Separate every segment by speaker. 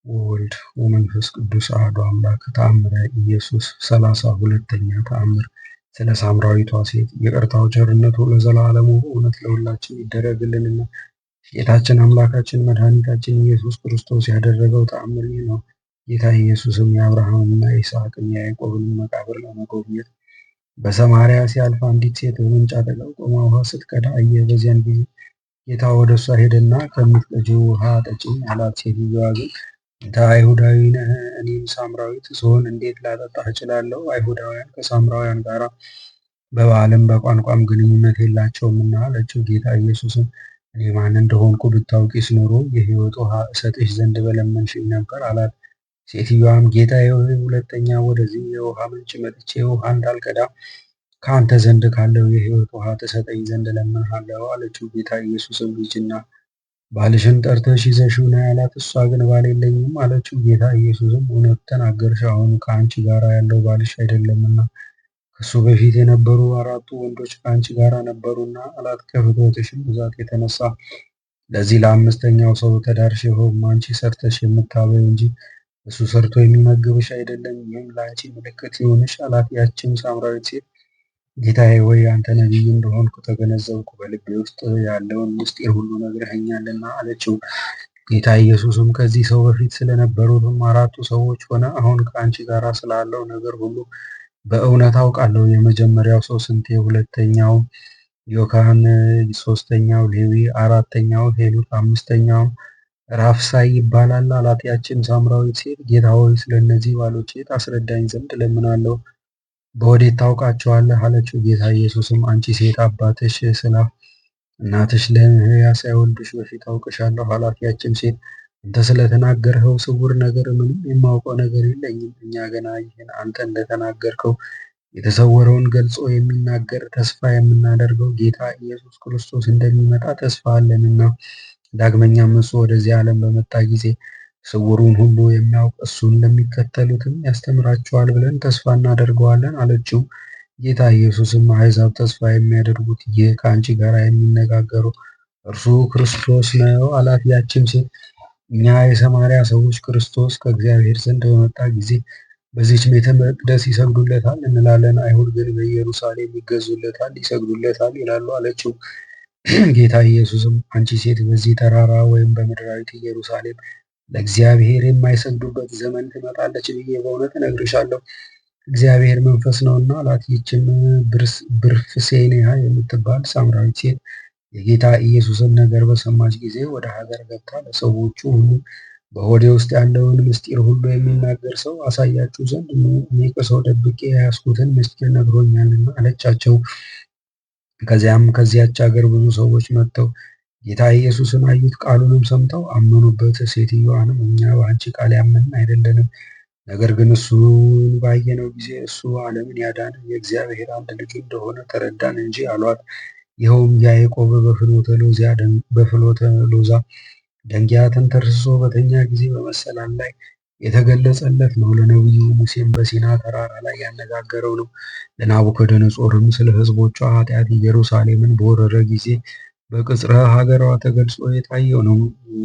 Speaker 1: ወወልድ ወመንፈስ ቅዱስ አሐዱ አምላክ። ተአምረ ኢየሱስ 32ኛ ተአምር። ስለ ሳምራዊቷ ሴት ይቅርታው ቸርነቱ ለዘላለሙ እውነት ለሁላችን ይደረግልንና ጌታችን አምላካችን መድኃኒታችን ኢየሱስ ክርስቶስ ያደረገው ተአምር ይህ ነው። ጌታ ኢየሱስም የአብርሃምና የይስሐቅን የያዕቆብን መቃብር ለመጎብኘት በሰማርያ ሲያልፍ አንዲት ሴት በምንጭ አጠገብ ቆማ ውሃ ስትቀዳ አየ። በዚያን ጊዜ ጌታ ወደ እሷ ሄደና ከምትቀጂው ውሃ አጠጪኝ አላት። ሴትዮዋ ግን አንተ አይሁዳዊ ነህ፣ እኔም ሳምራዊት ስሆን እንዴት ላጠጣህ እችላለሁ? አይሁዳውያን ከሳምራውያን ጋር በበዓልም በቋንቋም ግንኙነት የላቸውምና አለችው። ጌታ ኢየሱስም እኔ ማን እንደሆንኩ ብታውቂስ ኖሮ የሕይወት ውሃ እሰጥሽ ዘንድ በለመንሽኝ ነበር አላት። ሴትዮዋም ጌታዬ ሆይ፣ ሁለተኛ ወደዚህ የውሃ ምንጭ መጥቼ ውሃ እንዳልቀዳ ከአንተ ዘንድ ካለው የሕይወት ውሃ ትሰጠኝ ዘንድ እለምንሃለሁ አለችው። ጌታ ኢየሱስም ሂጂና ባልሽን ጠርተሽ ይዘሽው ነይ አላት። እሷ ግን ባል የለኝም አለችው። ጌታ ኢየሱስም እውነት ተናገርሽ፣ አሁን ከአንቺ ጋር ያለው ባልሽ አይደለምና ከሱ በፊት የነበሩ 4 ወንዶች ከአንቺ ጋር ነበሩና አላት። ከፍትወትሽም ብዛት የተነሳ ለዚህ ለ5ኛው ሰው ተዳርሽ። ይኸውም አንቺ ሰርተሽ የምታበይው እንጂ እሱ ሰርቶ የሚመግብሽ አይደለም። ይህም ለአንቺ ምልክት ይሁንሽ አላት። ያችም ሳምራዊት ሴት ጌታዬ ሆይ፣ አንተ ነቢይ እንደሆንኩ ተገነዘብኩ፣ በልቤ ውስጥ ያለውን ምስጢር ሁሉ ነግረኸኛልና አለችው። ጌታ ኢየሱስም ከዚህ ሰው በፊት ስለነበሩትም 4ቱ ሰዎች ሆነ አሁን ከአንቺ ጋር ስላለው ነገር ሁሉ በእውነት አውቃለሁ። የመጀመሪያው ሰው ስንቴ፣ ሁለተኛው ዮካን፣ ሶስተኛው ሌዊ፣ 4ተኛው ሄሉት፣ 5ተኛው ራፍሳይ ይባላል አላት። ያችን ሳምራዊት ሴት ጌታ ሆይ፣ ስለ እነዚህ ባሎቼ ታስረዳኝ ዘንድ እለምናለሁ፣ በወዴት ታውቃቸዋለህ? አለችው። ጌታ ኢየሱስም አንቺ ሴት አባትሽ ስላ እናትሽ ለሕያ ሳይወልድሽ በፊት አውቅሻለሁ አላት። ያችም ሴት አንተ ስለተናገርኸው ስውር ነገር ምንም የማውቀው ነገር የለኝም። እኛ ገና ይህን አንተ እንደተናገርከው የተሰወረውን ገልጾ የሚናገር ተስፋ የምናደርገው ጌታ ኢየሱስ ክርስቶስ እንደሚመጣ ተስፋ አለንና ዳግመኛም እሱ ወደዚህ ዓለም በመጣ ጊዜ ስውሩን ሁሉ የሚያውቅ እሱን ለሚከተሉትም ያስተምራቸዋል ብለን ተስፋ እናደርገዋለን አለችው። ጌታ ኢየሱስም አሕዛብ ተስፋ የሚያደርጉት ይህ ከአንቺ ጋር የሚነጋገሩ እርሱ ክርስቶስ ነው አላት። ያችም ሴት እኛ የሰማርያ ሰዎች ክርስቶስ ከእግዚአብሔር ዘንድ በመጣ ጊዜ በዚች ቤተ መቅደስ ይሰግዱለታል እንላለን፣ አይሁድ ግን በኢየሩሳሌም ይገዙለታል ይሰግዱለታል ይላሉ አለችው። ጌታ ኢየሱስም አንቺ ሴት በዚህ ተራራ ወይም በምድራዊት ኢየሩሳሌም ለእግዚአብሔር የማይሰግዱበት ዘመን ትመጣለች ብዬ በእውነት እነግርሻለሁ፣ እግዚአብሔር መንፈስ ነውና አላት። ይህችም ብርፍሴንያ የምትባል ሳምራዊት ሴት የጌታ ኢየሱስን ነገር በሰማች ጊዜ ወደ ሀገር ገብታ ለሰዎቹ ሁሉ በሆዴ ውስጥ ያለውን ምስጢር ሁሉ የሚናገር ሰው አሳያችሁ ዘንድ እኔ ከሰው ደብቄ የያዝኩትን ምስጢር ነግሮኛልና አለቻቸው። ከዚያች ሀገር ብዙ ሰዎች መጥተው ጌታ ኢየሱስን አዩት፣ ቃሉንም ሰምተው አመኑበት። ሴትዮዋንም እኛ በአንቺ ቃል ያመንን አይደለንም፣ ነገር ግን እሱን ባየነው ጊዜ እሱ ዓለምን ያዳነ የእግዚአብሔር አንድ ልጅ እንደሆነ ተረዳን እንጂ አሏት። ይኸውም ያዕቆብ በፍኖተ ሎዛ ደንጊያ ተንተርሶ በተኛ ጊዜ በመሰላል ላይ የተገለጸለት ነው። ለነቢዩ ሙሴም በሲና ተራራ ላይ ያነጋገረው ነው። ለናቡከደነጾርም ስለ ሕዝቦቿ ኃጢአት ኢየሩሳሌምን በወረረ ጊዜ በቅጽረ ሀገሯ ተገልጾ የታየው ነው።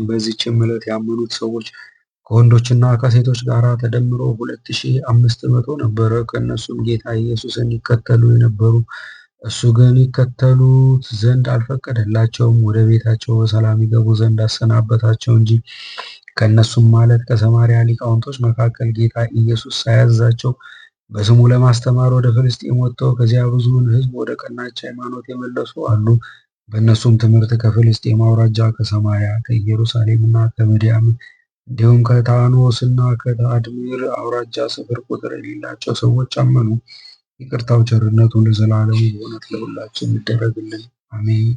Speaker 1: በዚህችም ዕለት ያመኑት ሰዎች ከወንዶችና ከሴቶች ጋር ተደምሮ 2500 ነበረ። ከእነሱም ጌታ ኢየሱስን ይከተሉ የነበሩ እሱ ግን ይከተሉት ዘንድ አልፈቀደላቸውም። ወደ ቤታቸው በሰላም ይገቡ ዘንድ አሰናበታቸው እንጂ። ከእነሱም ማለት ከሰማርያ ሊቃውንቶች መካከል ጌታ ኢየሱስ ሳያዛቸው በስሙ ለማስተማር ወደ ፍልስጤም ወጥተው ከዚያ ብዙውን ሕዝብ ወደ ቀናች ሃይማኖት የመለሱ አሉ። በእነሱም ትምህርት ከፍልስጤም አውራጃ፣ ከሰማርያ፣ ከኢየሩሳሌም እና ከምድያም እንዲሁም ከታኖስ እና ከታድምር አውራጃ ስፍር ቁጥር የሌላቸው ሰዎች አመኑ። ይቅርታው ቸርነቱ ለዘላለሙ በእውነት ለሁላችን ይደረግልን፣ አሜን።